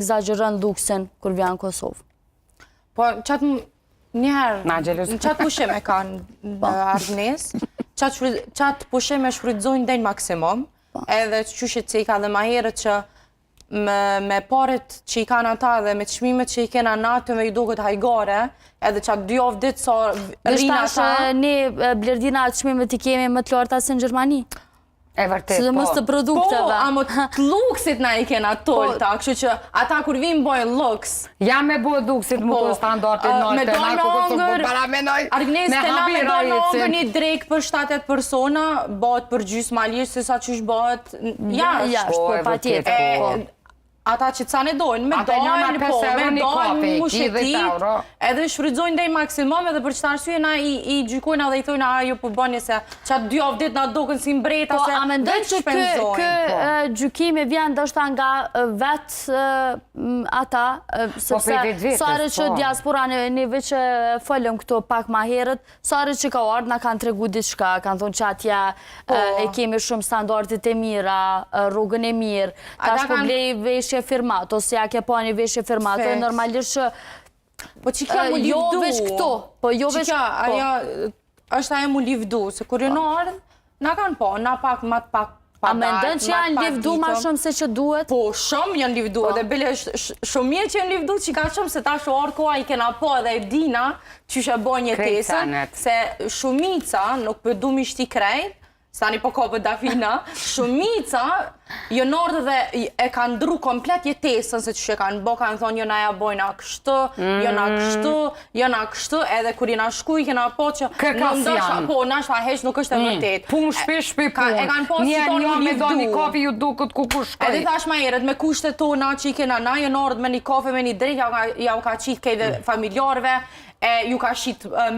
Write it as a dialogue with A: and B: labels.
A: exagjeron luksin kur vjen në Kosovë.
B: Po, qatë njëherë, qatë pushime kanë në Argnes, qatë pushime shfrytëzojnë dhe në maksimum, edhe qyshet që i ka dhe ma herët që me paret që i kanë ata dhe me çmimet që i kena natë me i duket hajgare, edhe qatë 2 javë ditë sa rina ata.
A: Ne Blerina çmimet i kemi më të larta se në Gjermani.
C: E vërtet, po.
A: Sidomos të produkteve.
B: Po, amo të luksit na i kena tolta, kështu që ata kur vinë bojnë luks.
C: Ja me bojë luksit më të standartit nërte,
B: me do në ongër, Argnes të na me do në ongër një drejkë për 7-8 persona, bëhet për gjysë maljesh, se sa qysh bëhet
A: jashtë, po, pa tjetër.
B: Ata që ca ne dojnë, me dojnë mushetit, edhe shfrytëzojnë dhe i maksimum, edhe për qëta arsye na i gjykojnë edhe i thojnë ajo për bënje se qatë 2 javë ditë na doken si mbreta se
A: a mendoj që kë gjykimi vjen ndoshta nga vetë ata, sepse sare që diaspora neve që folëm këto pak ma herët, sare që ka ardhë na kanë tregu diçka, kanë thonë që atje e kemi shumë standardet e mira, rrugën e mirë, tash po blej veshje firmat, ose ja ke pa një veshje firmat, normalisht që
B: po që kja mu livdu.
A: Jo veç këto, po jo veç
B: këto. Aja është aja mu livdu, se kur jënë ardhë, na kanë po, na pak, mat pak,
A: a me ndën që janë livdu ma shumë se që duhet?
B: Po, shumë janë livdu, dhe bile shumë mirë që janë livdu që ka shumë, se ta shu orë koha i kena po edhe e dina që shë boj një tesën, se shumica, nuk përdu mi shti krejt, stani po kopët Dafina, shumica jënë ordë dhe e kanë ndru komplet jetesën se që kanë bo, kanë thonë jëna ja bojna kështu, jëna kështu, edhe kur jëna shku i kena po që
C: kërkas janë.
B: Po, nashta heq nuk është e vërtet.
C: Punë shpesh për punë. Një me do një kafe ju duket ku ku shkoj.
B: Edhe thash ma herët, me kushtet tona që i kena na, jënë ordë me një kafe, me një drejt, ja u ka qitë kejve familjarve, ju ka qitë